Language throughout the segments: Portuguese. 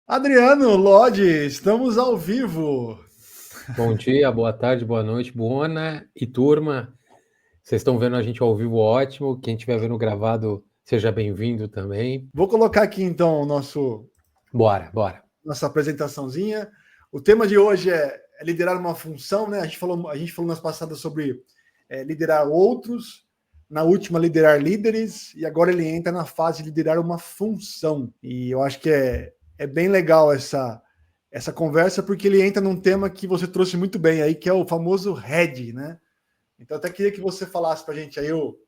Adriano, Lodge, estamos ao vivo. Bom dia, boa tarde, boa noite, buona e turma. Vocês estão vendo a gente ao vivo, ótimo. Quem estiver vendo gravado, seja bem-vindo também. Vou colocar aqui então Bora. nossa apresentaçãozinha. O tema de hoje é liderar uma função, né? A gente falou nas passadas sobre liderar outros, na última liderar líderes, e agora ele entra na fase de liderar uma função. E eu acho que é bem legal essa conversa, porque ele entra num tema que você trouxe muito bem aí, que é o famoso head, né? Então, eu até queria que você falasse para a gente aí por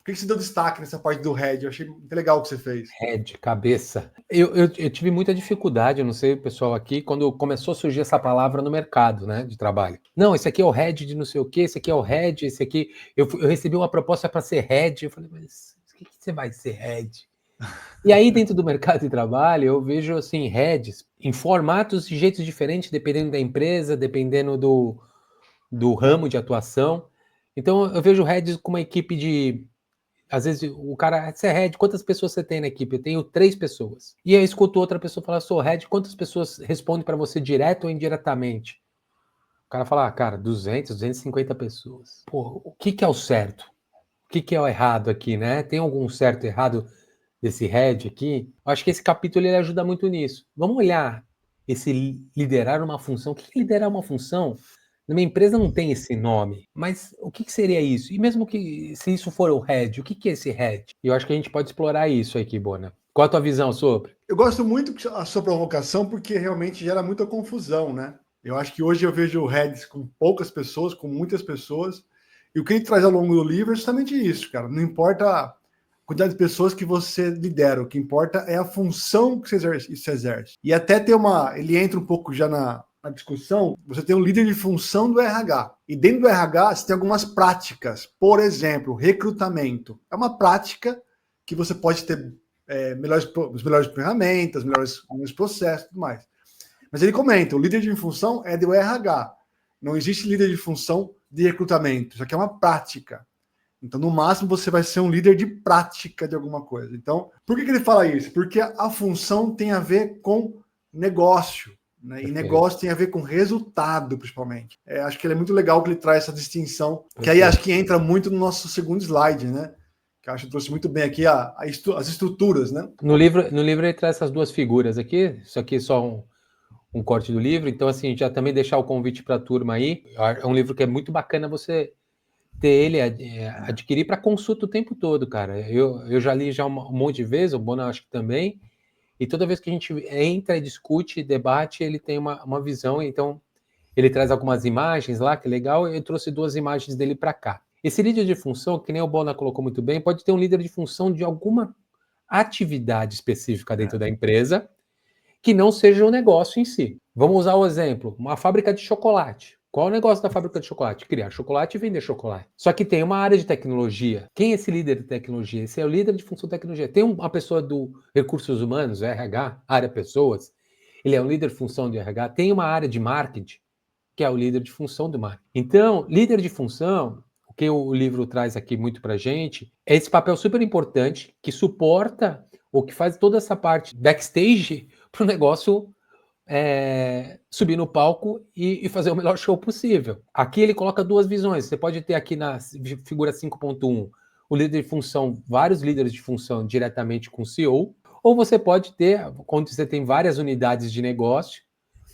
que você deu destaque nessa parte do head. Eu achei muito legal o que você fez. Head, cabeça. Eu tive muita dificuldade, eu não sei o pessoal aqui, quando começou a surgir essa palavra no mercado, né, de trabalho. Não, esse aqui é o head de não sei o quê, esse aqui é o head, esse aqui... Eu recebi uma proposta para ser head, eu falei, mas o que você vai ser head? E aí, dentro do mercado de trabalho, eu vejo, assim, heads em formatos e jeitos diferentes, dependendo da empresa, dependendo do ramo de atuação. Então, eu vejo heads com uma equipe de... Às vezes, o cara, você é head, quantas pessoas você tem na equipe? Eu tenho 3 pessoas. E aí, eu escuto outra pessoa falar, sou head, quantas pessoas respondem para você direto ou indiretamente? O cara fala, cara, 250 pessoas. Pô, o que é o certo? O que é o errado aqui, né? Tem algum certo e errado desse head aqui? Eu acho que esse capítulo ele ajuda muito nisso. Vamos olhar esse liderar uma função. O que é liderar uma função? Na minha empresa não tem esse nome, mas o que seria isso? E mesmo que se isso for o head, o que é esse head? E eu acho que a gente pode explorar isso aqui, Bona. Qual a tua visão sobre? Eu gosto muito da sua provocação, porque realmente gera muita confusão, né? Eu acho que hoje eu vejo heads com poucas pessoas, com muitas pessoas, e o que ele traz ao longo do livro é justamente isso, cara. Não importa a quantidade de pessoas que você lidera, o que importa é a função que você exerce. E até tem ele entra um pouco já na discussão, você tem um líder de função do RH. E dentro do RH, você tem algumas práticas. Por exemplo, recrutamento. É uma prática que você pode ter melhores ferramentas, melhores processos e tudo mais. Mas ele comenta, o líder de função é do RH. Não existe líder de função de recrutamento. Isso aqui é uma prática. Então, no máximo, você vai ser um líder de prática de alguma coisa. Então, por que ele fala isso? Porque a função tem a ver com negócio. Né? E negócio tem a ver com resultado, principalmente. Acho que ele é muito legal que ele traz essa distinção, que aí acho que entra muito no nosso segundo slide, né? Que eu acho que trouxe muito bem aqui as estruturas, né? No livro ele traz essas duas figuras aqui. Isso aqui é só um corte do livro. Então, assim, já também deixar o convite para a turma aí. É um livro que é muito bacana você ter ele, adquirir para consulta o tempo todo, cara. Eu já li já um monte de vezes, o Bona acho que também, e toda vez que a gente entra, discute, debate, ele tem uma visão, então ele traz algumas imagens lá, que é legal, eu trouxe 2 imagens dele para cá. Esse líder de função, que nem o Bona colocou muito bem, pode ter um líder de função de alguma atividade específica dentro da empresa, que não seja o negócio em si. Vamos usar o exemplo, uma fábrica de chocolate. Qual é o negócio da fábrica de chocolate? Criar chocolate e vender chocolate. Só que tem uma área de tecnologia. Quem é esse líder de tecnologia? Esse é o líder de função de tecnologia. Tem uma pessoa do recursos humanos, RH, área pessoas. Ele é um líder de função de RH. Tem uma área de marketing, que é o líder de função do marketing. Então, líder de função, o que o livro traz aqui muito para gente, é esse papel super importante que suporta ou que faz toda essa parte backstage para o negócio subir no palco e fazer o melhor show possível. Aqui ele coloca 2 visões. Você pode ter aqui na figura 5.1 o líder de função, vários líderes de função diretamente com o CEO, ou você pode ter, quando você tem várias unidades de negócio,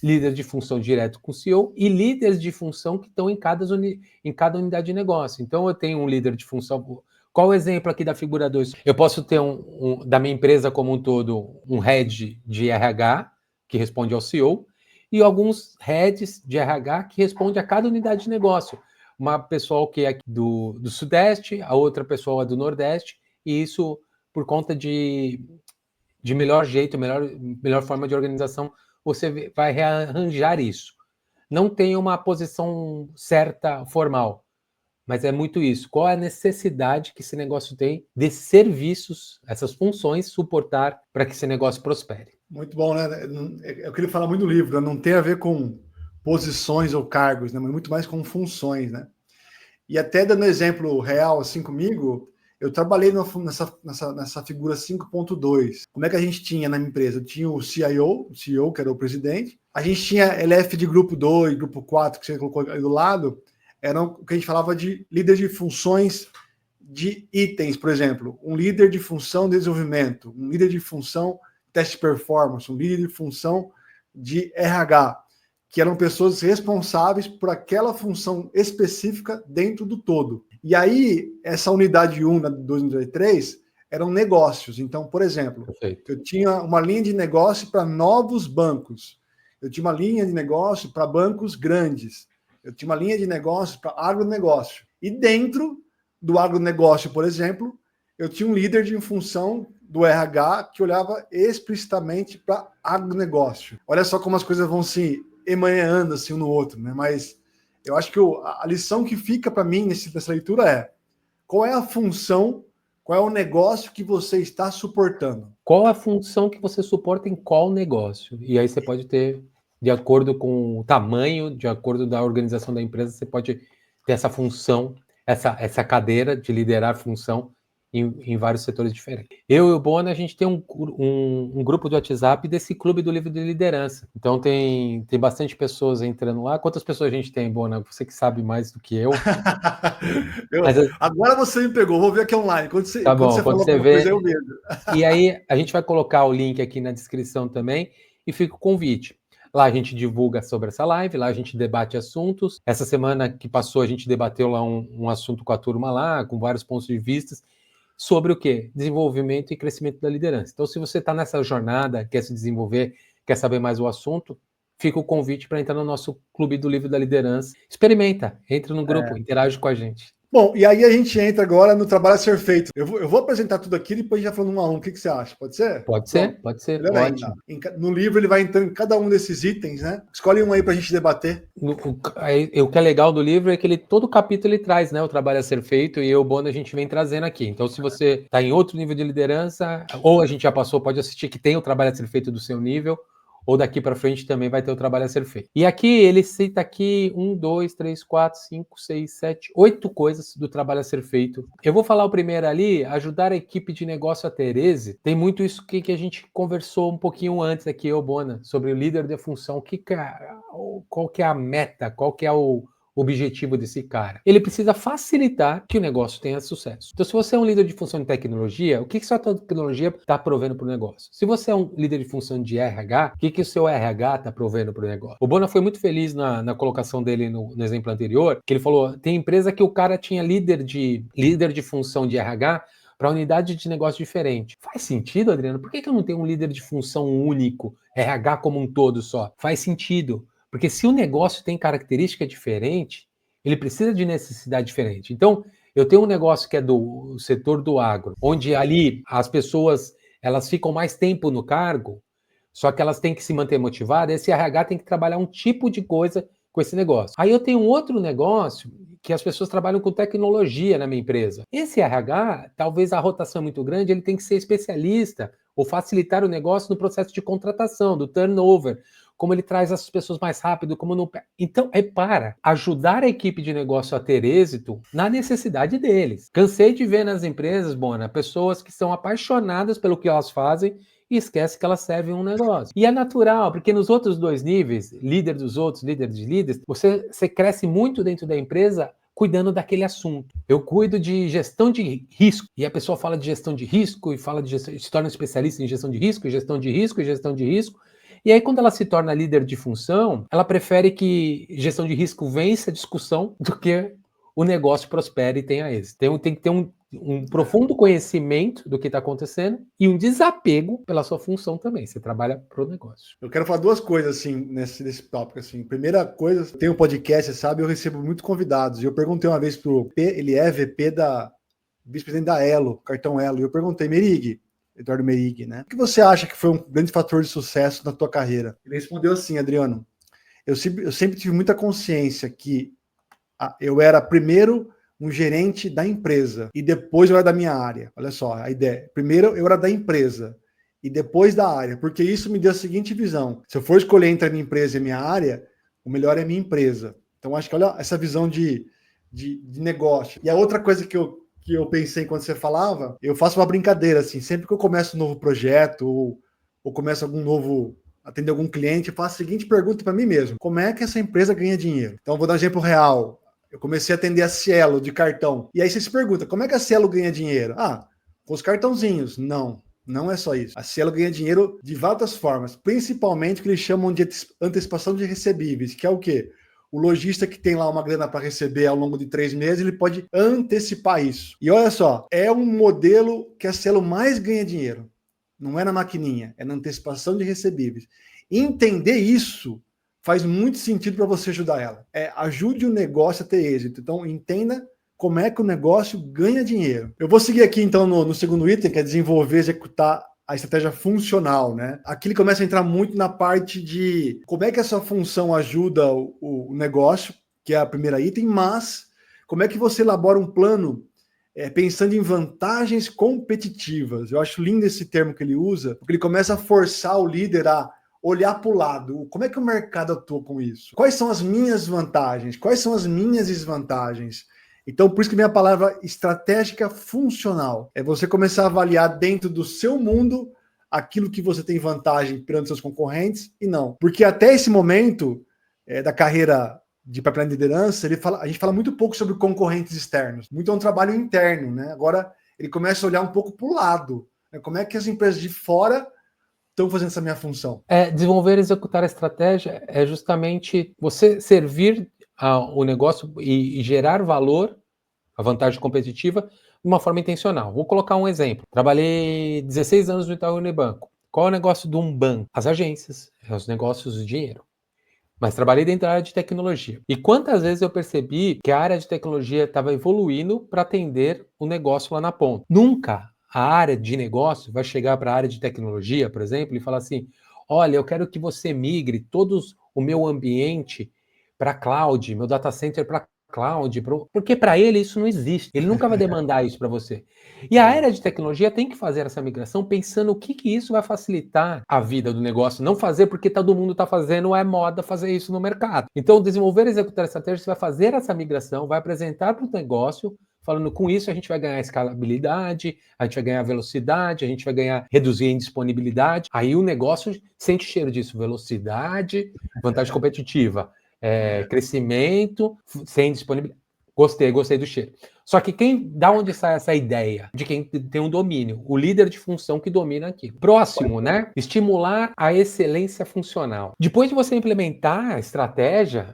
líder de função direto com o CEO e líderes de função que estão em cada unidade de negócio. Então eu tenho um líder de função. Qual o exemplo aqui da figura 2? Eu posso ter da minha empresa como um todo, um head de RH, que responde ao CEO, e alguns heads de RH que responde a cada unidade de negócio. Uma pessoa que é do Sudeste, a outra pessoa é do Nordeste, e isso por conta de melhor jeito, melhor forma de organização, você vai rearranjar isso. Não tem uma posição certa, formal, mas é muito isso. Qual é a necessidade que esse negócio tem de serviços, essas funções, suportar para que esse negócio prospere? Muito bom, né? É o que ele fala muito no livro, né? Não tem a ver com posições ou cargos, né? Mas muito mais com funções, né? E até dando exemplo real assim comigo, eu trabalhei nessa figura 5.2. Como é que a gente tinha na empresa? Eu tinha o CEO, que era o presidente. A gente tinha LF de grupo 2, grupo 4, que você colocou aí do lado. Eram o que a gente falava de líder de funções de itens, por exemplo. Um líder de função de desenvolvimento, um líder de função teste performance, um líder de função de RH, que eram pessoas responsáveis por aquela função específica dentro do todo. E aí, essa unidade 1, 2, 3, eram negócios. Então, por exemplo, Perfeito. eu tinha uma linha de negócio para novos bancos. Eu tinha uma linha de negócio para bancos grandes. Eu tinha uma linha de negócio para agronegócio. E dentro do agronegócio, por exemplo, eu tinha um líder de função do RH que olhava explicitamente para agronegócio. Olha só como as coisas vão se emaranhando assim um no outro, né? Mas eu acho que a lição que fica para mim nessa leitura é: qual é a função, qual é o negócio que você está suportando? Qual a função que você suporta em qual negócio? E aí você pode ter, de acordo com o tamanho, de acordo da organização da empresa, você pode ter essa função, essa cadeira de liderar função em vários setores diferentes. Eu e o Bona, a gente tem um grupo de WhatsApp desse clube do livro de liderança. Então tem bastante pessoas entrando lá. Quantas pessoas a gente tem, Bona? Você que sabe mais do que eu. Agora você me pegou, vou ver aqui online. Quando você falou você alguma vê, coisa, eu vejo. E aí a gente vai colocar o link aqui na descrição também e fica o convite. Lá a gente divulga sobre essa live, lá a gente debate assuntos. Essa semana que passou a gente debateu lá um assunto com a turma lá, com vários pontos de vista, sobre o quê? Desenvolvimento e crescimento da liderança. Então, se você está nessa jornada, quer se desenvolver, quer saber mais o assunto, fica o convite para entrar no nosso Clube do Livro da Liderança. Experimenta, entra no grupo, interage com a gente. Bom, e aí a gente entra agora no trabalho a ser feito. Eu vou apresentar tudo aqui, depois a gente já falando um a um. O que você acha? Pode ser? Pode ser, pode ser. Ótimo. No livro ele vai entrando em cada um desses itens, né? Escolhe um aí para a gente debater. O que é legal do livro é que todo capítulo ele traz, né, o trabalho a ser feito, e eu, Bona, a gente vem trazendo aqui. Então, se você está em outro nível de liderança, ou a gente já passou, pode assistir que tem o trabalho a ser feito do seu nível, ou daqui para frente também vai ter o trabalho a ser feito. E aqui ele cita aqui 1, 2, 3, 4, 5, 6, 7, 8 coisas do trabalho a ser feito. Eu vou falar o primeiro ali, ajudar a equipe de negócio a ter êxito. Tem muito isso que a gente conversou um pouquinho antes aqui, eu, Bona, sobre o líder de função. Qual que é a meta, qual que é o objetivo desse cara? Ele precisa facilitar que o negócio tenha sucesso. Então, se você é um líder de função de tecnologia, o que sua tecnologia está provendo para o negócio? Se você é um líder de função de RH, o que o seu RH está provendo para o negócio? O Bona foi muito feliz na colocação dele no exemplo anterior, que ele falou, tem empresa que o cara tinha líder de função de RH para unidade de negócio diferente. Faz sentido, Adriano? Por que eu não tenho um líder de função único, RH como um todo só? Faz sentido. Porque se o negócio tem característica diferente, ele precisa de necessidade diferente. Então, eu tenho um negócio que é do setor do agro, onde ali as pessoas elas ficam mais tempo no cargo, só que elas têm que se manter motivadas, esse RH tem que trabalhar um tipo de coisa com esse negócio. Aí eu tenho um outro negócio que as pessoas trabalham com tecnologia na minha empresa. Esse RH, talvez a rotação é muito grande, ele tem que ser especialista ou facilitar o negócio no processo de contratação, do turnover, como ele traz as pessoas mais rápido, como não... Então, é para ajudar a equipe de negócio a ter êxito na necessidade deles. Cansei de ver nas empresas, Bona, pessoas que são apaixonadas pelo que elas fazem e esquece que elas servem um negócio. E é natural, porque nos outros dois níveis, líder dos outros, líder de líderes, você cresce muito dentro da empresa cuidando daquele assunto. Eu cuido de gestão de risco, e a pessoa fala de gestão de risco, e fala de gestão, se torna especialista em gestão de risco, e gestão de risco, e gestão de risco. E aí, quando ela se torna líder de função, ela prefere que gestão de risco vença a discussão do que o negócio prospere e tenha êxito. Tem que ter um profundo conhecimento do que está acontecendo e um desapego pela sua função também. Você trabalha para o negócio. Eu quero falar duas coisas assim nesse tópico. Assim. Primeira coisa, tem um podcast, você sabe, eu recebo muitos convidados. E eu perguntei uma vez pro P, ele é VP da vice-presidente da Elo, cartão Elo. E eu perguntei, Merig, Eduardo Merig, né? O que você acha que foi um grande fator de sucesso na tua carreira? Ele respondeu assim, Adriano, eu sempre tive muita consciência que eu era primeiro um gerente da empresa e depois eu era da minha área. Olha só a ideia. Primeiro eu era da empresa e depois da área, porque isso me deu a seguinte visão. Se eu for escolher entre a minha empresa e a minha área, o melhor é a minha empresa. Então acho que olha essa visão de negócio. E a outra coisa que eu que eu pensei quando você falava, eu faço uma brincadeira, assim, sempre que eu começo um novo projeto ou começo algum novo, atender algum cliente, eu faço a seguinte pergunta para mim mesmo: como é que essa empresa ganha dinheiro? Então, eu vou dar um exemplo real. Eu comecei a atender a Cielo de cartão. E aí você se pergunta, como é que a Cielo ganha dinheiro? Ah, com os cartãozinhos. Não, não é só isso. A Cielo ganha dinheiro de várias formas, principalmente o que eles chamam de antecipação de recebíveis, que é o quê? O lojista que tem lá uma grana para receber ao longo de 3 meses, ele pode antecipar isso. E olha só, é um modelo que a Cielo mais ganha dinheiro. Não é na maquininha, é na antecipação de recebíveis. Entender isso faz muito sentido para você ajudar ela. Ajude o negócio a ter êxito. Então, entenda como é que o negócio ganha dinheiro. Eu vou seguir aqui, então, no segundo item, que é desenvolver e executar a estratégia funcional, né? Aqui ele começa a entrar muito na parte de como é que essa função ajuda o negócio, que é a primeira item, mas como é que você elabora um plano pensando em vantagens competitivas. Eu acho lindo esse termo que ele usa, porque ele começa a forçar o líder a olhar para o lado. Como é que o mercado atua com isso? Quais são as minhas vantagens? Quais são as minhas desvantagens? Então, por isso que vem a palavra estratégica funcional. É você começar a avaliar dentro do seu mundo aquilo que você tem vantagem perante seus concorrentes e não. Porque até esse momento da carreira de pipeline de liderança, a gente fala muito pouco sobre concorrentes externos. Muito é um trabalho interno, né? Agora, ele começa a olhar um pouco para o lado. Né? Como é que as empresas de fora estão fazendo essa minha função? Desenvolver e executar a estratégia é justamente você servir o negócio e gerar valor, a vantagem competitiva, de uma forma intencional. Vou colocar um exemplo. Trabalhei 16 anos no Itaú Unibanco. Qual é o negócio de um banco? As agências, os negócios de dinheiro. Mas trabalhei dentro da área de tecnologia. E quantas vezes eu percebi que a área de tecnologia estava evoluindo para atender o negócio lá na ponta. Nunca a área de negócio vai chegar para a área de tecnologia, por exemplo, e falar assim: olha, eu quero que você migre todos o meu ambiente para cloud, meu data center para cloud, porque para ele isso não existe. Ele nunca vai demandar isso para você. E a área de tecnologia tem que fazer essa migração pensando o que isso vai facilitar a vida do negócio. Não fazer porque todo mundo está fazendo, é moda fazer isso no mercado. Então, desenvolver e executar estratégia, você vai fazer essa migração, vai apresentar para o negócio, falando com isso a gente vai ganhar escalabilidade, a gente vai ganhar velocidade, a gente vai ganhar, reduzir a indisponibilidade. Aí o negócio sente cheiro disso, velocidade, vantagem competitiva, crescimento, sem disponibilidade. Gostei do cheiro. Só que da onde sai essa ideia? De quem tem um domínio, o líder de função que domina aquilo. Próximo, né? Estimular a excelência funcional. Depois de você implementar a estratégia,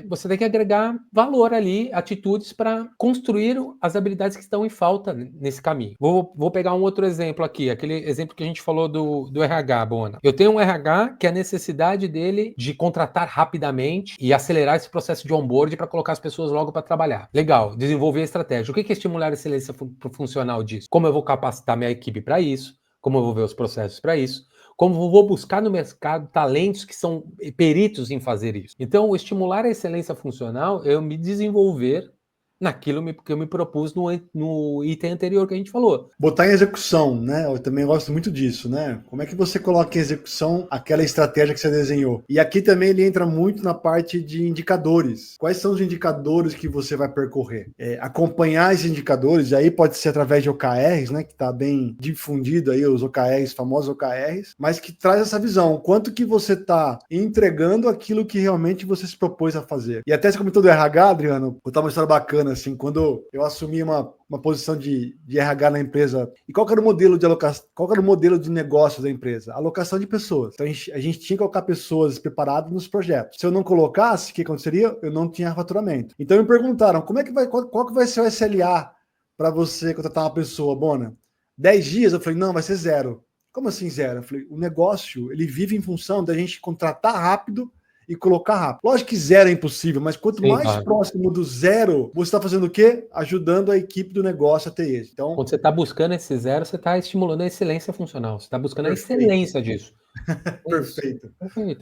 você tem que agregar valor ali, atitudes para construir as habilidades que estão em falta nesse caminho. Vou pegar um outro exemplo aqui, aquele exemplo que a gente falou do RH, Bona. Eu tenho um RH que a necessidade dele de contratar rapidamente e acelerar esse processo de onboard para colocar as pessoas logo para trabalhar. Legal, desenvolver a estratégia. O que é estimular a excelência funcional disso? Como eu vou capacitar minha equipe para isso? Como eu vou ver os processos para isso? Como eu vou buscar no mercado talentos que são peritos em fazer isso? Então, estimular a excelência funcional é eu me desenvolver naquilo que eu me propus no item anterior que a gente falou. Botar em execução, né? Eu também gosto muito disso, né? Como é que você coloca em execução aquela estratégia que você desenhou? E aqui também ele entra muito na parte de indicadores. Quais são os indicadores que você vai percorrer? Acompanhar esses indicadores, aí pode ser através de OKRs, né? Que está bem difundido aí, os OKRs, famosos OKRs, mas que traz essa visão. Quanto que você está entregando aquilo que realmente você se propôs a fazer. E até você comentou do RH, Adriano, vou contar uma história bacana, assim, quando eu assumi uma posição de RH na empresa. E qual era o modelo de alocação? Qual era o modelo de negócio da empresa? Alocação de pessoas. Então a gente tinha que colocar pessoas preparadas nos projetos. Se eu não colocasse, o que aconteceria? Eu não tinha faturamento. Então me perguntaram, qual que vai ser o SLA para você contratar uma pessoa, Bona? 10 dias? Eu falei, não, vai ser 0. Como assim 0? Eu falei, o negócio, ele vive em função da gente contratar rápido e colocar rápido. Lógico que 0 é impossível, mas quanto mais próximo do 0, você está fazendo o quê? Ajudando a equipe do negócio a ter êxito. Então, quando você está buscando esse 0, você está estimulando a excelência funcional. Você está buscando a excelência disso. Perfeito.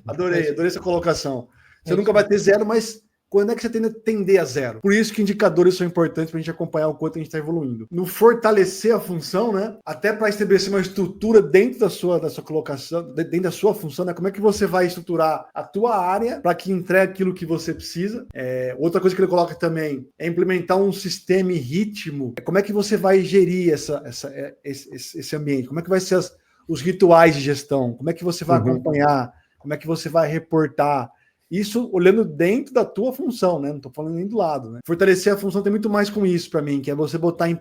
Adorei essa colocação. Você nunca vai ter 0, mas quando é que você tende a tender a zero. Por isso que indicadores são importantes para a gente acompanhar o quanto a gente está evoluindo. No fortalecer a função, né? Até para estabelecer uma estrutura dentro da sua colocação, dentro da sua função, né? Como é que você vai estruturar a tua área para que entregue aquilo que você precisa. Outra coisa que ele coloca também é implementar um sistema e ritmo. Como é que você vai gerir esse ambiente? Como é que vai ser os rituais de gestão? Como é que você vai acompanhar? Como é que você vai reportar? Isso olhando dentro da tua função, né? Não estou falando nem do lado, né? Fortalecer a função tem muito mais com isso para mim, que é você botar em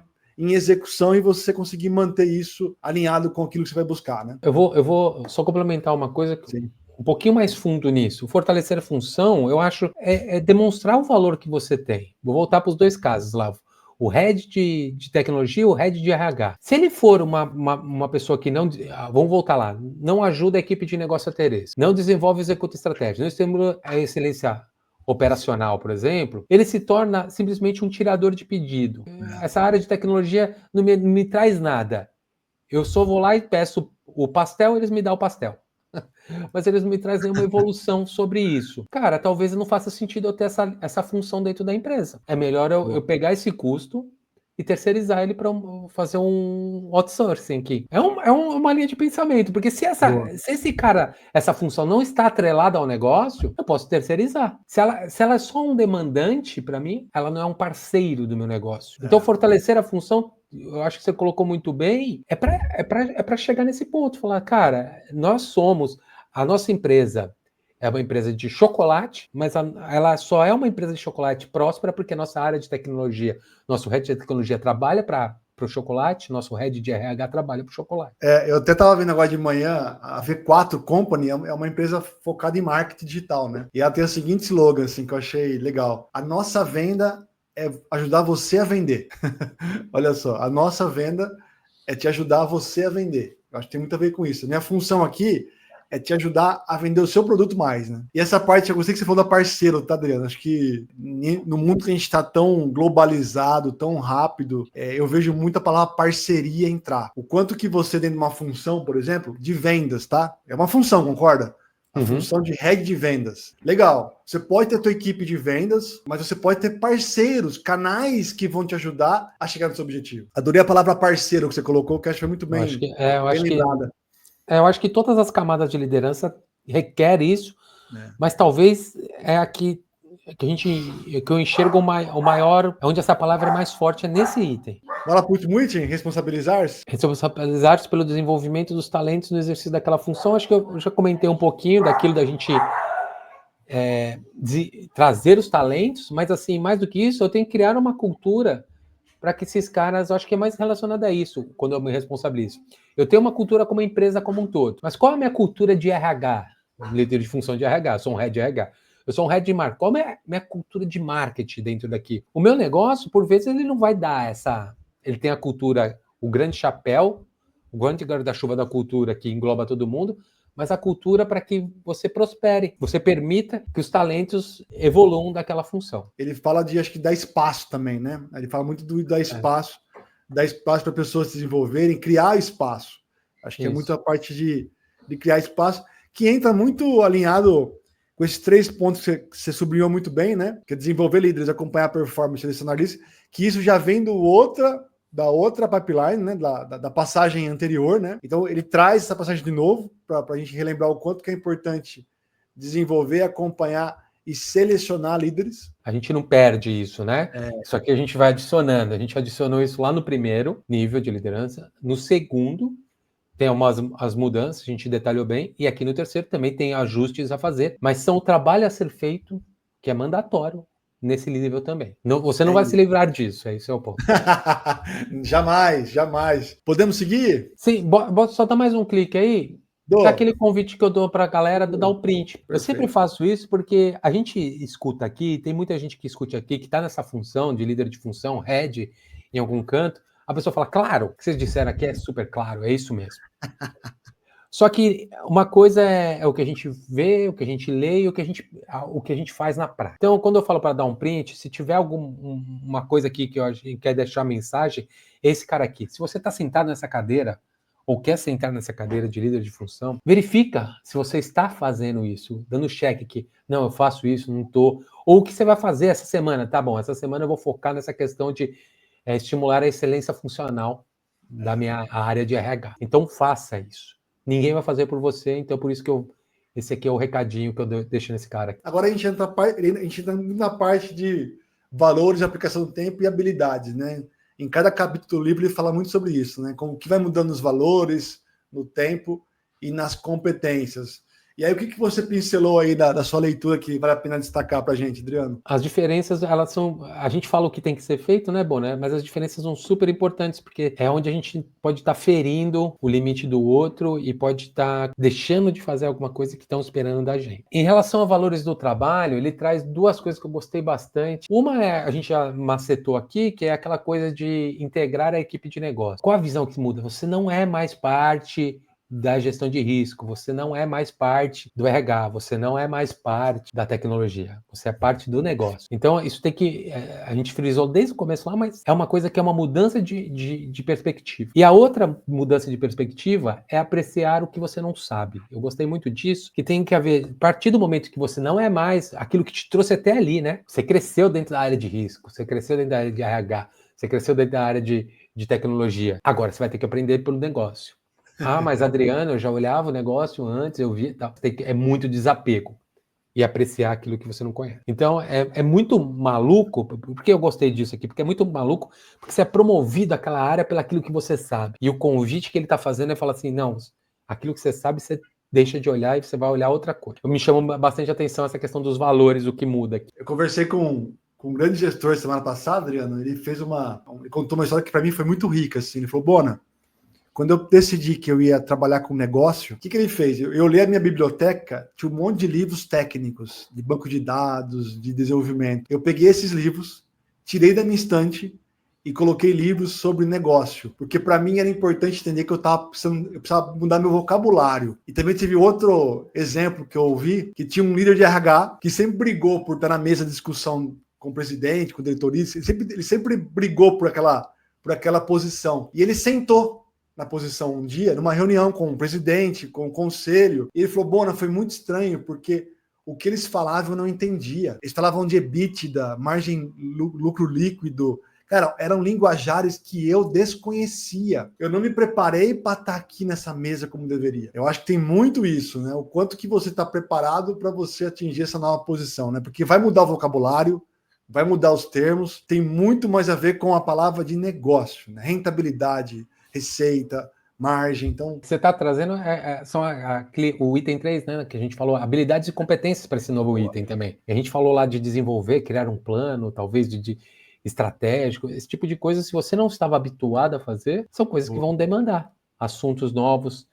execução e você conseguir manter isso alinhado com aquilo que você vai buscar, né? Eu vou só complementar uma coisa um pouquinho mais fundo nisso. Fortalecer a função, eu acho, é demonstrar o valor que você tem. Vou voltar para os dois casos lá. O head de tecnologia e o head de RH. Se ele for uma pessoa que não... Vamos voltar lá. Não ajuda a equipe de negócio a ter esse. Não desenvolve e executa estratégia. Não estimula a excelência operacional, por exemplo, ele se torna simplesmente um tirador de pedido. Essa área de tecnologia não me traz nada. Eu só vou lá e peço o pastel, eles me dão o pastel. Mas eles não me trazem uma evolução sobre isso. Cara, talvez não faça sentido eu ter essa função dentro da empresa. É melhor eu pegar esse custo e terceirizar ele para fazer um outsourcing aqui. É uma linha de pensamento, porque se esse cara, essa função não está atrelada ao negócio, eu posso terceirizar. Se ela é só um demandante, para mim, ela não é um parceiro do meu negócio. Então, fortalecer a função, eu acho que você colocou muito bem, é para chegar nesse ponto, falar, cara, a nossa empresa é uma empresa de chocolate, mas ela só é uma empresa de chocolate próspera porque a nossa área de tecnologia, nosso head de tecnologia trabalha para o chocolate, nosso head de RH trabalha para o chocolate. Eu até estava vendo agora de manhã, a V4 Company é uma empresa focada em marketing digital, né? E ela tem o seguinte slogan, assim, que eu achei legal. A nossa venda é ajudar você a vender. Olha só, a nossa venda é te ajudar você a vender. Eu acho que tem muito a ver com isso. Minha função aqui é te ajudar a vender o seu produto mais, né? E essa parte, eu gostei que você falou da parceiro, tá, Adriano? Acho que no mundo que a gente está tão globalizado, tão rápido, eu vejo muita palavra parceria entrar. O quanto que você, dentro de uma função, por exemplo, de vendas, tá? É uma função, concorda? A função de head de vendas. Legal. Você pode ter a tua equipe de vendas, mas você pode ter parceiros, canais que vão te ajudar a chegar no seu objetivo. Adorei a palavra parceiro que você colocou, que acho que foi muito bem lembrada. Eu acho que todas as camadas de liderança requerem isso, mas talvez é aqui que eu enxergo o maior, onde essa palavra é mais forte, é nesse item. Bora para o último item, responsabilizar-se? Responsabilizar-se pelo desenvolvimento dos talentos no exercício daquela função. Acho que eu já comentei um pouquinho daquilo da gente trazer os talentos, mas assim, mais do que isso, eu tenho que criar uma cultura para que esses caras, eu acho que é mais relacionado a isso, quando eu me responsabilizo. Eu tenho uma cultura como empresa como um todo, mas qual é a minha cultura de RH? Líder de função de RH, eu sou um head de RH. Eu sou um head de marketing. Qual é a minha cultura de marketing dentro daqui? O meu negócio, por vezes, ele não vai dar essa... Ele tem a cultura, o grande chapéu, o grande guarda-chuva da cultura que engloba todo mundo, mas a cultura para que você prospere, você permita que os talentos evoluam daquela função. Ele fala de, acho que, dar espaço também, né? Ele fala muito do dar espaço para pessoas se desenvolverem, criar espaço. Acho que é muito a parte de criar espaço, que entra muito alinhado com esses 3 pontos que você sublinhou muito bem, né? Que é desenvolver líderes, acompanhar a performance, selecionar listas, que isso já vem da outra pipeline, né? Da passagem anterior, né? Então ele traz essa passagem de novo para a gente relembrar o quanto que é importante desenvolver, acompanhar e selecionar líderes. A gente não perde isso, né? Isso aqui a gente vai adicionando. A gente adicionou isso lá no primeiro nível de liderança. No segundo, tem as mudanças, a gente detalhou bem. E aqui no terceiro também tem ajustes a fazer. Mas são o trabalho a ser feito, que é mandatório nesse nível também. Não, você não vai se livrar disso, esse é o ponto. Jamais. Podemos seguir? Sim, só dar mais um clique aí. Daquele convite que eu dou para a galera, dar o print. Perfeito. Eu sempre faço isso porque a gente escuta aqui, tem muita gente que escute aqui, que está nessa função de líder de função, head, em algum canto. A pessoa fala, claro, o que vocês disseram aqui é super claro, é isso mesmo. Só que uma coisa é o que a gente vê, o que a gente lê e o que a gente faz na prática. Então, quando eu falo para dar um print, se tiver alguma coisa aqui que eu quer deixar a mensagem, é esse cara aqui. Se você está sentado nessa cadeira, ou quer sentar nessa cadeira de líder de função, verifica se você está fazendo isso, dando cheque que, não, eu faço isso, não estou, ou o que você vai fazer essa semana, tá bom, essa semana eu vou focar nessa questão de estimular a excelência funcional da minha área de RH. Então faça isso. Ninguém vai fazer por você, então por isso que esse aqui é o recadinho que eu deixo nesse cara aqui. Agora a gente entra na parte de valores de aplicação do tempo e habilidades, né? Em cada capítulo do livro ele fala muito sobre isso, né? Como que vai mudando os valores no tempo e nas competências. E aí, o que você pincelou aí da sua leitura que vale a pena destacar para a gente, Adriano? As diferenças, elas são... A gente fala o que tem que ser feito, né, Boné? Mas as diferenças são super importantes, porque é onde a gente pode estar ferindo o limite do outro e pode estar deixando de fazer alguma coisa que estão esperando da gente. Em relação a valores do trabalho, ele traz duas coisas que eu gostei bastante. Uma é, a gente já macetou aqui, que é aquela coisa de integrar a equipe de negócio. Qual a visão que muda? Você não é mais parte da gestão de risco, você não é mais parte do RH, você não é mais parte da tecnologia, você é parte do negócio. Então, isso tem que... A gente frisou desde o começo lá, mas é uma coisa que é uma mudança de perspectiva. E a outra mudança de perspectiva é apreciar o que você não sabe. Eu gostei muito disso, que tem que haver... A partir do momento que você não é mais aquilo que te trouxe até ali, né? Você cresceu dentro da área de risco, você cresceu dentro da área de RH, você cresceu dentro da área de tecnologia. Agora, você vai ter que aprender pelo negócio. Ah, mas Adriano, eu já olhava o negócio antes, eu via, tá. É muito desapego e apreciar aquilo que você não conhece. Então, é muito maluco, por que eu gostei disso aqui? Porque é muito maluco, porque você é promovido àquela área pelaquilo que você sabe. E o convite que ele está fazendo é falar assim, não, aquilo que você sabe, você deixa de olhar e você vai olhar outra coisa. Me chamou bastante atenção essa questão dos valores, o que muda aqui. Eu conversei com um grande gestor semana passada, Adriano, ele contou uma história que para mim foi muito rica, assim, ele falou, Bona, quando eu decidi que eu ia trabalhar com negócio, o que ele fez? Eu li a minha biblioteca, tinha um monte de livros técnicos, de banco de dados, de desenvolvimento. Eu peguei esses livros, tirei da minha estante e coloquei livros sobre negócio, porque para mim era importante entender que eu precisava mudar meu vocabulário. E também teve outro exemplo que eu ouvi, que tinha um líder de RH que sempre brigou por estar na mesa de discussão com o presidente, com o diretorista, ele sempre brigou por aquela posição. E ele sentou na posição um dia, numa reunião com o presidente, com o conselho, e ele falou, Bona, foi muito estranho, porque o que eles falavam eu não entendia. Eles falavam de EBITDA, margem, lucro líquido. Cara, eram linguajares que eu desconhecia. Eu não me preparei para estar aqui nessa mesa como deveria. Eu acho que tem muito isso, né? O quanto que você está preparado para você atingir essa nova posição, né? Porque vai mudar o vocabulário, vai mudar os termos, tem muito mais a ver com a palavra de negócio, né? Rentabilidade, receita, margem. Então, você está trazendo são o item 3, né, que a gente falou, habilidades e competências para esse novo item também. A gente falou lá de desenvolver, criar um plano, talvez de estratégico, esse tipo de coisa, se você não estava habituado a fazer, são coisas que vão demandar assuntos novos,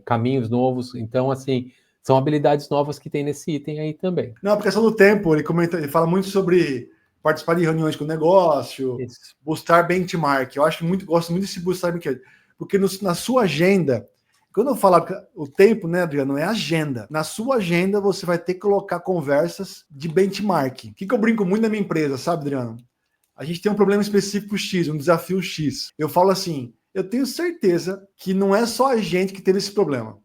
caminhos novos. Então, assim, são habilidades novas que tem nesse item aí também. Na aplicação do tempo, ele fala muito sobre participar de reuniões com o negócio, isso. Buscar benchmark. Gosto muito desse buscar benchmark, porque na sua agenda, quando eu falo o tempo, né, Adriano, é agenda. Na sua agenda, você vai ter que colocar conversas de benchmark. O que eu brinco muito na minha empresa, sabe, Adriano? A gente tem um problema específico X, um desafio X. Eu falo assim, eu tenho certeza que não é só a gente que teve esse problema.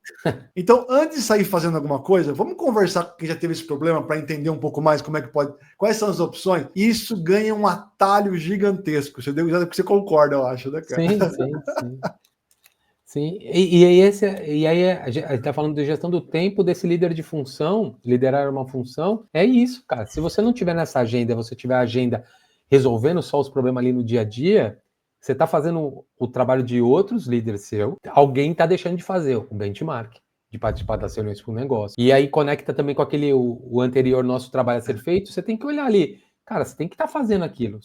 Então, antes de sair fazendo alguma coisa, vamos conversar com quem já teve esse problema para entender um pouco mais como é que pode, quais são as opções. Isso ganha um atalho gigantesco. Você concorda, eu acho, né, cara? Sim. Sim, e aí a gente está falando de gestão do tempo desse líder de função, liderar uma função, é isso, cara. Se você não tiver nessa agenda, você tiver a agenda resolvendo só os problemas ali no dia a dia, você está fazendo o trabalho de outros líderes seu, alguém está deixando de fazer o benchmark, de participar das reuniões com o negócio. E aí conecta também com o anterior nosso trabalho a ser feito, você tem que olhar ali, cara, você tem que estar fazendo aquilo,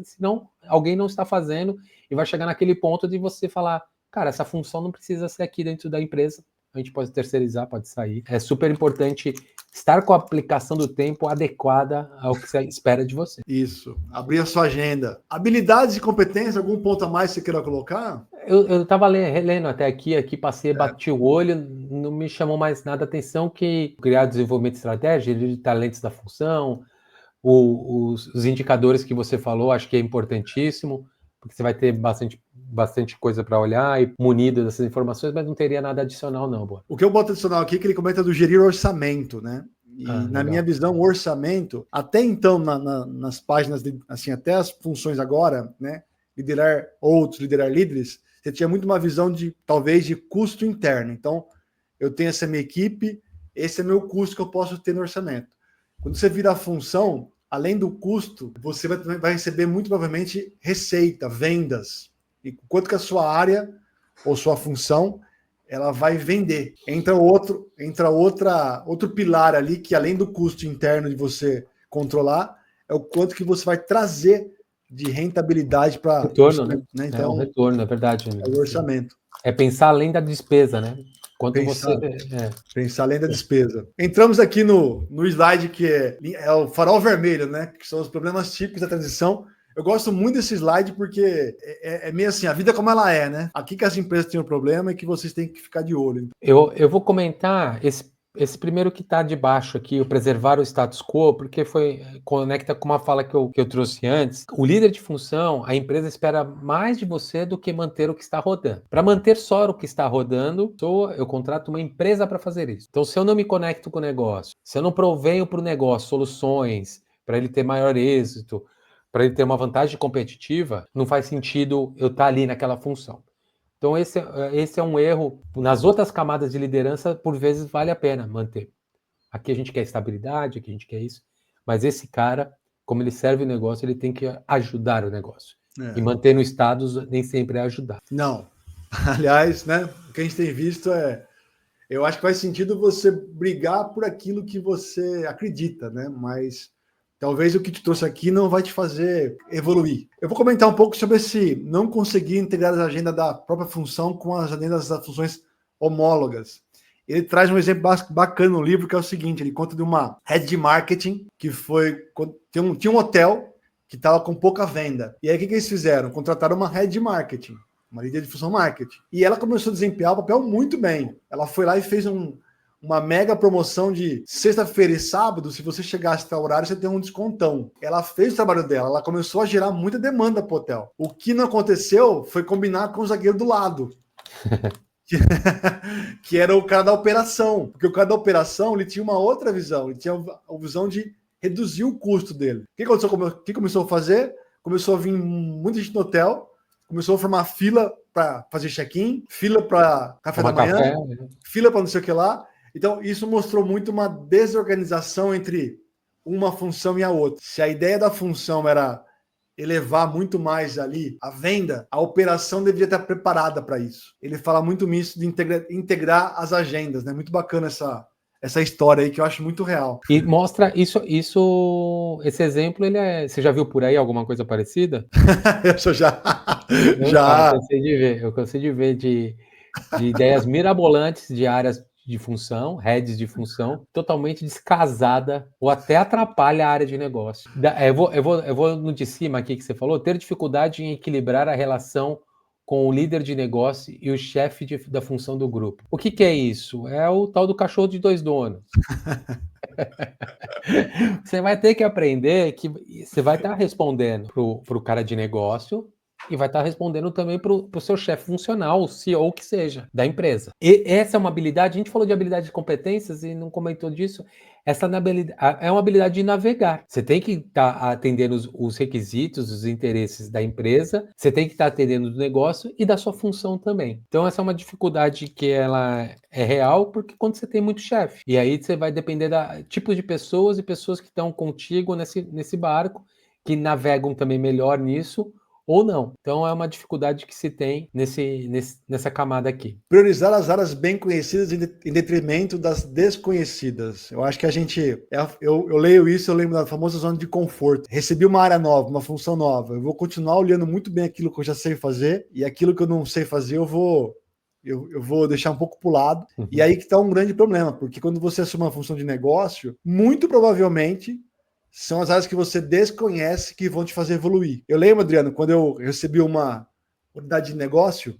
senão alguém não está fazendo e vai chegar naquele ponto de você falar, cara, essa função não precisa ser aqui dentro da empresa, a gente pode terceirizar, pode sair. É super importante estar com a aplicação do tempo adequada ao que você espera de você. Isso, abrir a sua agenda. Habilidades e competências, algum ponto a mais que você queira colocar? Eu estava relendo até aqui passei, bati o olho, não me chamou mais nada a atenção que criar desenvolvimento de estratégia, de talentos da função, os indicadores que você falou, acho que é importantíssimo, porque você vai ter bastante coisa para olhar e munido dessas informações, mas não teria nada adicional, não, Boa. O que eu boto adicional aqui é que ele comenta do gerir orçamento, né? E na minha visão, o orçamento, até então, nas páginas, assim, até as funções agora, né? Liderar outros, liderar líderes, você tinha muito uma visão talvez, de custo interno. Então, eu tenho essa minha equipe, esse é meu custo que eu posso ter no orçamento. Quando você vira a função, além do custo, você vai receber muito provavelmente receita, vendas. E quanto que a sua área ou sua função ela vai vender. Entra outro pilar ali que além do custo interno de você controlar, é o quanto que você vai trazer de rentabilidade para retorno, né? Então, é um retorno, é verdade. É o orçamento. É pensar além da despesa, né? Quanto Pensar além da despesa. Entramos aqui no slide que é o farol vermelho, né? Que são os problemas típicos da transição. Eu gosto muito desse slide porque é meio assim, a vida como ela é, né? Aqui que as empresas têm um problema e que vocês têm que ficar de olho. Eu vou comentar esse primeiro que está de baixo aqui, o preservar o status quo, porque conecta com uma fala que eu trouxe antes. O líder de função, a empresa espera mais de você do que manter o que está rodando. Para manter só o que está rodando, eu contrato uma empresa para fazer isso. Então, se eu não me conecto com o negócio, se eu não provenho para o negócio soluções para ele ter maior êxito, para ele ter uma vantagem competitiva, não faz sentido eu estar ali naquela função. Então, esse é um erro. Nas outras camadas de liderança, por vezes, vale a pena manter. Aqui a gente quer estabilidade, aqui a gente quer isso. Mas esse cara, como ele serve o negócio, ele tem que ajudar o negócio. E manter no status nem sempre é ajudar. Não. Aliás, né, o que a gente tem visto eu acho que faz sentido você brigar por aquilo que você acredita, né? Mas talvez o que te trouxe aqui não vai te fazer evoluir. Eu vou comentar um pouco sobre esse não conseguir integrar a agenda da própria função com as agendas das funções homólogas. Ele traz um exemplo bacana no livro, que é o seguinte, ele conta de uma head de marketing, que tinha um hotel que estava com pouca venda. E aí o que eles fizeram? Contrataram uma head de marketing, uma líder de função marketing. E ela começou a desempenhar o papel muito bem. Ela foi lá e fez uma mega promoção de sexta-feira e sábado. Se você chegasse até o horário, você tem um descontão. Ela fez o trabalho dela, ela começou a gerar muita demanda para o hotel. O que não aconteceu foi combinar com o zagueiro do lado. Que era o cara da operação. Porque o cara da operação ele tinha uma outra visão. Ele tinha a visão de reduzir o custo dele. O que começou a fazer? Começou a vir muita gente no hotel, começou a formar fila para fazer check-in, fila para café da manhã, fila para não sei o que lá. Então, isso mostrou muito uma desorganização entre uma função e a outra. Se a ideia da função era elevar muito mais ali a venda, a operação deveria estar preparada para isso. Ele fala muito nisso de integrar as agendas, né? Muito bacana essa história aí que eu acho muito real. E mostra esse exemplo, você já viu por aí alguma coisa parecida? Eu já. Eu cansei de ver de ideias mirabolantes de áreas de função, heads de função, totalmente descasada ou até atrapalha a área de negócio. Eu vou no de cima aqui que você falou, ter dificuldade em equilibrar a relação com o líder de negócio e o chefe da função do grupo. O que é isso? É o tal do cachorro de dois donos. Você vai ter que aprender que você vai estar respondendo para o cara de negócio e vai estar respondendo também para o seu chefe funcional, o CEO que seja, da empresa. E essa é uma habilidade, a gente falou de habilidade de competências e não comentou disso, é uma habilidade de navegar. Você tem que estar atendendo os requisitos, os interesses da empresa, você tem que estar atendendo do negócio e da sua função também. Então essa é uma dificuldade que ela é real, porque quando você tem muito chefe, e aí você vai depender da tipo de pessoas e pessoas que estão contigo nesse barco, que navegam também melhor nisso, ou não. Então é uma dificuldade que se tem nessa camada aqui. Priorizar as áreas bem conhecidas em detrimento das desconhecidas. Eu acho que eu leio isso, eu lembro da famosa zona de conforto. Recebi uma área nova, uma função nova. Eu vou continuar olhando muito bem aquilo que eu já sei fazer, e aquilo que eu não sei fazer, eu vou deixar um pouco para o lado. Uhum. E aí que está um grande problema, porque quando você assume uma função de negócio, muito provavelmente são as áreas que você desconhece que vão te fazer evoluir. Eu lembro, Adriano, quando eu recebi uma unidade de negócio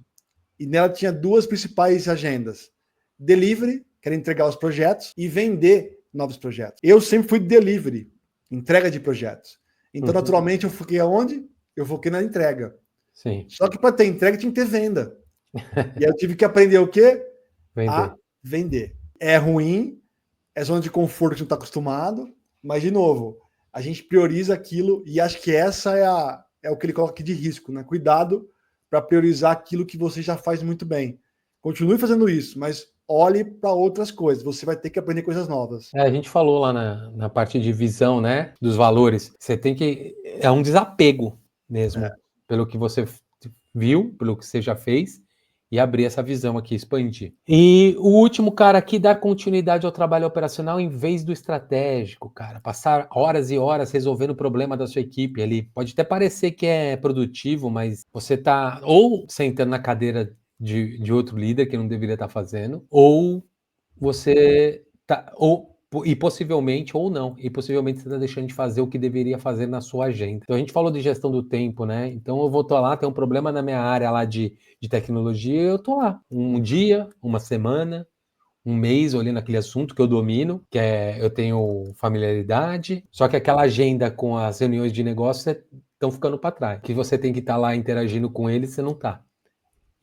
e nela tinha duas principais agendas. Delivery, que era entregar os projetos, e vender novos projetos. Eu sempre fui delivery, entrega de projetos. Então, naturalmente, eu foquei aonde? Eu foquei na entrega. Sim. Só que para ter entrega tinha que ter venda. E aí eu tive que aprender o quê? Vender. A vender. É ruim, é zona de conforto que a gente não está acostumado, mas, de novo, a gente prioriza aquilo e acho que essa é o que ele coloca aqui de risco, né? Cuidado para priorizar aquilo que você já faz muito bem. Continue fazendo isso, mas olhe para outras coisas. Você vai ter que aprender coisas novas. A gente falou lá na parte de visão, né, dos valores. Você tem que... É um desapego mesmo, pelo que você viu, pelo que você já fez, e abrir essa visão aqui, expandir. E o último cara aqui, dar continuidade ao trabalho operacional em vez do estratégico, cara. Passar horas e horas resolvendo o problema da sua equipe ali. Pode até parecer que é produtivo, mas você tá ou sentando na cadeira de outro líder que não deveria estar fazendo, ou você tá, e possivelmente, ou não, e possivelmente você está deixando de fazer o que deveria fazer na sua agenda. Então a gente falou de gestão do tempo, né? Então eu vou estar lá, tem um problema na minha área lá de tecnologia, eu tô lá. Um dia, uma semana, um mês olhando aquele assunto que eu domino, eu tenho familiaridade, só que aquela agenda com as reuniões de negócio estão ficando para trás. Que você tem que estar lá interagindo com eles, você não está.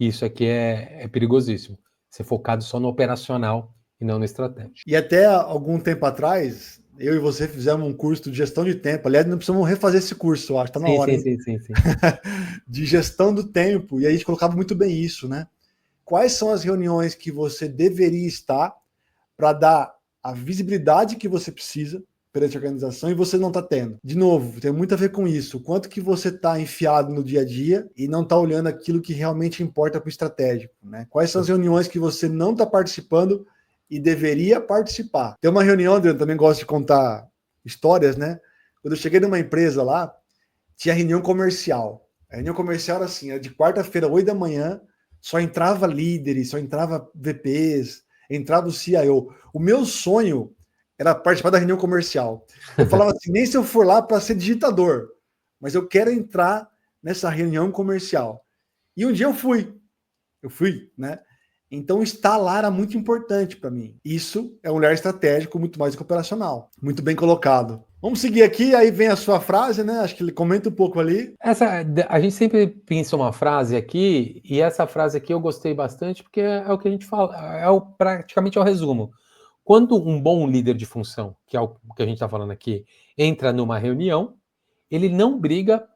Isso aqui é perigosíssimo. Ser focado só no operacional e não no estratégico. E até algum tempo atrás, eu e você fizemos um curso de gestão de tempo. Aliás, não precisamos refazer esse curso, eu acho, tá na hora. Sim. De gestão do tempo. E a gente colocava muito bem isso, né? Quais são as reuniões que você deveria estar para dar a visibilidade que você precisa perante a organização e você não está tendo. De novo, tem muito a ver com isso. O quanto que você está enfiado no dia a dia e não está olhando aquilo que realmente importa para o estratégico, né? Quais são as reuniões que você não está participando e deveria participar? Tem uma reunião, eu também gosto de contar histórias, né? Quando eu cheguei numa empresa lá, tinha reunião comercial. A reunião comercial era assim, era de quarta-feira, 8 da manhã, só entrava líderes, só entrava VPs, entrava o CIO. O meu sonho era participar da reunião comercial. Eu falava assim, nem se eu for lá para ser digitador, mas eu quero entrar nessa reunião comercial. E um dia eu fui, né? Então estar lá era muito importante para mim. Isso é um olhar estratégico muito mais que operacional. Muito bem colocado. Vamos seguir aqui, aí vem a sua frase, né? Acho que ele comenta um pouco ali. A gente sempre pensa uma frase aqui, e essa frase aqui eu gostei bastante, porque é o que a gente fala, praticamente é o resumo. Quando um bom líder de função, que é o que a gente está falando aqui, entra numa reunião, ele não briga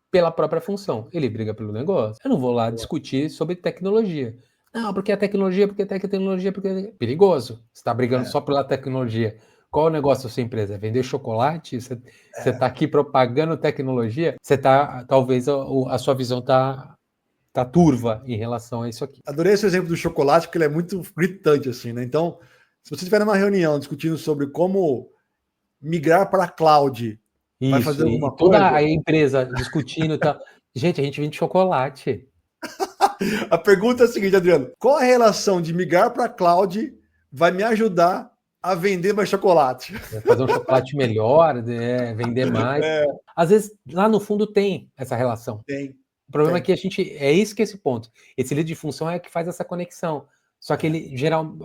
pela própria função, ele briga pelo negócio. Eu não vou lá discutir sobre tecnologia. Não, porque a tecnologia, porque é perigoso. Você está brigando só pela tecnologia. Qual é o negócio da sua empresa? É vender chocolate? Você está aqui propagando tecnologia? Você tá, talvez a sua visão tá turva em relação a isso aqui. Adorei esse exemplo do chocolate, porque ele é muito gritante, assim, né? Então, se você estiver numa reunião discutindo sobre como migrar para a cloud, vai fazer alguma toda coisa? a empresa discutindo e tal. Gente, a gente vende chocolate. A pergunta é a seguinte, Adriano: qual a relação de migrar para a cloud vai me ajudar a vender mais chocolate? Fazer um chocolate melhor, vender mais. Às vezes, lá no fundo, tem essa relação. Tem. O problema é que é isso que é esse ponto. Esse líder de função é que faz essa conexão. Só que ele,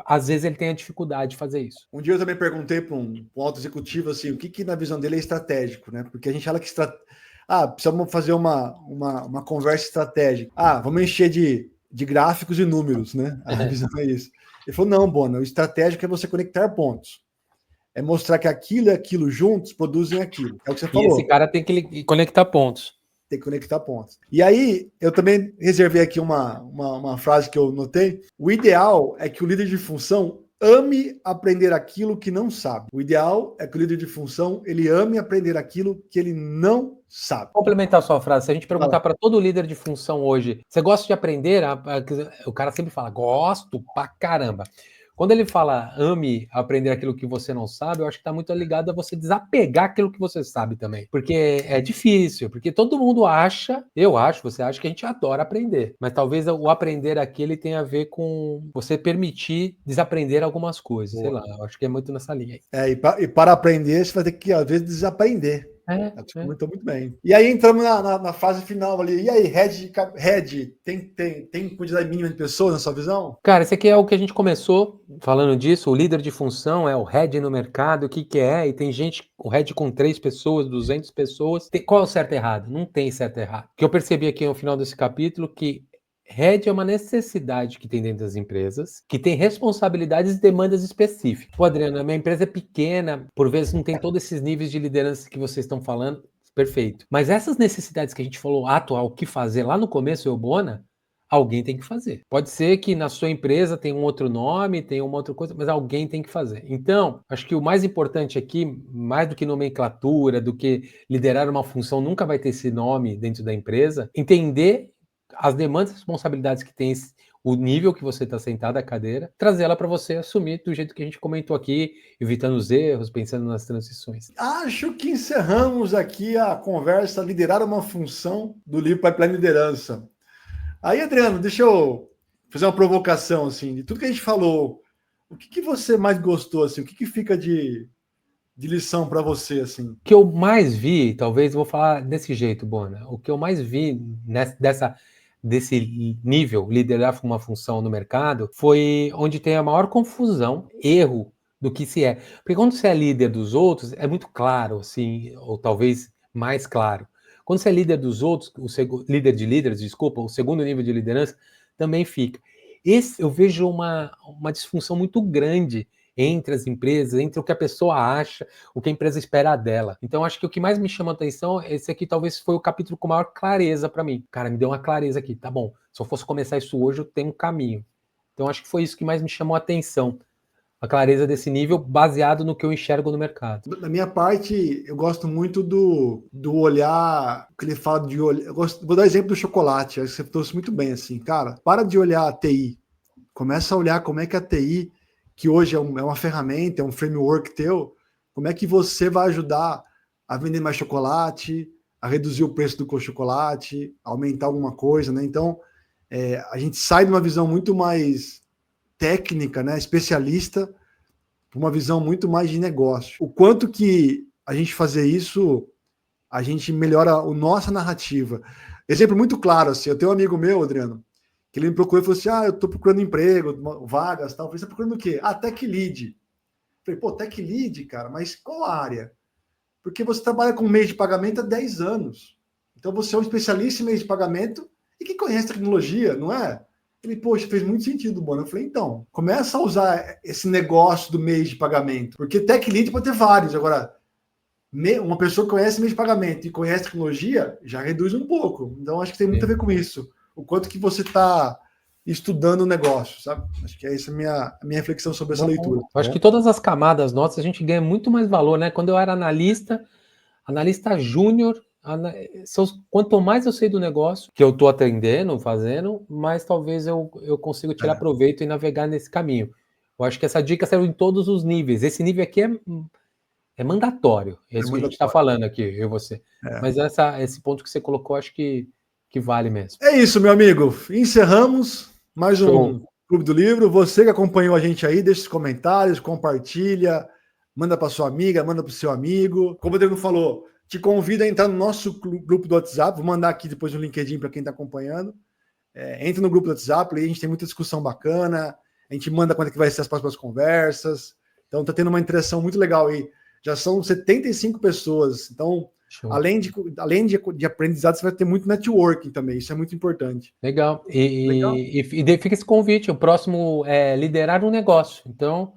às vezes, ele tem a dificuldade de fazer isso. Um dia eu também perguntei para um alto executivo assim, o que na visão dele é estratégico, né? Porque a gente fala que precisamos fazer uma conversa estratégica. Vamos encher de gráficos e números, né? A visão é isso. Ele falou, não, Bona, o estratégico é você conectar pontos. É mostrar que aquilo e aquilo juntos produzem aquilo. É o que você falou. E esse cara tem que conectar pontos. Tem que conectar pontos. E aí, eu também reservei aqui uma frase que eu notei. O ideal é que o líder de função ame aprender aquilo que não sabe. O ideal é que o líder de função ele ame aprender aquilo que ele não sabe. Complementar a sua frase, se a gente perguntar para todo líder de função hoje, você gosta de aprender? O cara sempre fala, gosto pra caramba. Quando ele fala ame aprender aquilo que você não sabe, eu acho que está muito ligado a você desapegar aquilo que você sabe também. Porque é difícil, porque todo mundo acha, você acha que a gente adora aprender. Mas talvez o aprender aqui ele tenha a ver com você permitir desaprender algumas coisas. Sei lá, eu acho que é muito nessa linha aí. E para aprender, você vai ter que, às vezes, desaprender. Você comentou muito bem. E aí entramos na fase final ali. E aí, Head tem quantidade mínima de pessoas na sua visão? Cara, esse aqui é o que a gente começou falando disso. O líder de função é o Head no mercado. O que é? E tem gente, o Head com 3 pessoas, 200 pessoas. Qual é o certo e errado? Não tem certo e errado. O que eu percebi aqui no final desse capítulo que Head é uma necessidade que tem dentro das empresas, que tem responsabilidades e demandas específicas. Pô, Adriano, a minha empresa é pequena, por vezes não tem todos esses níveis de liderança que vocês estão falando. Perfeito. Mas essas necessidades que a gente falou, atual, o que fazer lá no começo, Eubona, alguém tem que fazer. Pode ser que na sua empresa tenha um outro nome, tenha uma outra coisa, mas alguém tem que fazer. Então, acho que o mais importante aqui, mais do que nomenclatura, do que liderar uma função, nunca vai ter esse nome dentro da empresa, entender as demandas e responsabilidades que tem o nível que você está sentado, a cadeira, trazer ela para você assumir do jeito que a gente comentou aqui, evitando os erros, pensando nas transições. Acho que encerramos aqui a conversa Liderar uma Função do livro Pipeline Liderança. Aí, Adriano, deixa eu fazer uma provocação, assim, de tudo que a gente falou, o que você mais gostou, assim, o que fica de lição para você, assim? O que eu mais vi, talvez eu vou falar desse jeito, Bona, o que eu mais vi desse nível, liderar uma função no mercado, foi onde tem a maior confusão, erro do que se é. Porque quando você é líder dos outros, é muito claro, assim, ou talvez mais claro. Quando você é líder dos outros, líder de líderes, desculpa, o segundo nível de liderança também fica. Eu vejo uma disfunção muito grande entre as empresas, entre o que a pessoa acha, o que a empresa espera dela. Então, acho que o que mais me chama a atenção, esse aqui talvez foi o capítulo com maior clareza para mim. Cara, me deu uma clareza aqui, tá bom, se eu fosse começar isso hoje, eu tenho um caminho. Então, acho que foi isso que mais me chamou a atenção. A clareza desse nível baseado no que eu enxergo no mercado. Da minha parte, eu gosto muito do olhar, que ele fala de olhar. Vou dar exemplo do chocolate, acho que você trouxe muito bem, assim, cara, para de olhar a TI, começa a olhar como é que a TI, que hoje é uma ferramenta, é um framework teu, como é que você vai ajudar a vender mais chocolate, a reduzir o preço do chocolate, aumentar alguma coisa, né? Então, a gente sai de uma visão muito mais técnica, né, especialista, para uma visão muito mais de negócio. O quanto que a gente fazer isso, a gente melhora a nossa narrativa. Exemplo muito claro, assim, eu tenho um amigo meu, Adriano, que ele me procurou e falou assim, eu estou procurando emprego, vagas, tal. Eu falei, você está procurando o quê? Tech Lead. Eu falei, pô, Tech Lead, cara, mas qual área? Porque você trabalha com meio de pagamento há 10 anos. Então você é um especialista em meio de pagamento e que conhece tecnologia, não é? Ele, poxa, fez muito sentido, Bona. Eu falei, então, começa a usar esse negócio do meio de pagamento. Porque Tech Lead pode ter vários. Agora, uma pessoa que conhece meio de pagamento e conhece tecnologia, já reduz um pouco. Então, acho que tem muito a ver com isso. O quanto que você está estudando o negócio, sabe? Acho que é essa a minha reflexão sobre essa leitura. Acho que todas as camadas nossas a gente ganha muito mais valor, né? Quando eu era analista júnior, quanto mais eu sei do negócio que eu estou atendendo, fazendo, mais talvez eu consiga tirar proveito e navegar nesse caminho. Eu acho que essa dica serve em todos os níveis. Esse nível aqui é mandatório. É isso que a gente está falando aqui, eu e você. Mas esse ponto que você colocou, acho que vale mesmo. É isso, meu amigo. Encerramos mais um Clube do Livro. Você que acompanhou a gente aí, deixa os comentários, compartilha, manda para sua amiga, manda para o seu amigo. Como o Rodrigo falou, te convido a entrar no nosso grupo do WhatsApp. Vou mandar aqui depois no LinkedIn para quem está acompanhando. Entra no grupo do WhatsApp, aí a gente tem muita discussão bacana. A gente manda quando é que vai ser as próximas conversas. Então está tendo uma interação muito legal aí. Já são 75 pessoas. Então, além de aprendizado, você vai ter muito networking também. Isso é muito importante. Legal. E fica esse convite. O próximo é liderar um negócio. Então,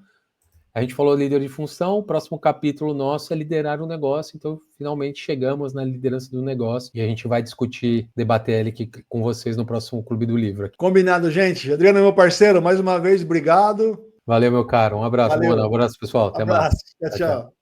a gente falou líder de função. O próximo capítulo nosso é liderar um negócio. Então, finalmente chegamos na liderança do negócio. E a gente vai discutir, debater ele aqui com vocês no próximo Clube do Livro. Combinado, gente. Adriano, meu parceiro, mais uma vez, obrigado. Valeu, meu caro. Um abraço. Um abraço, pessoal. Até mais. Tchau.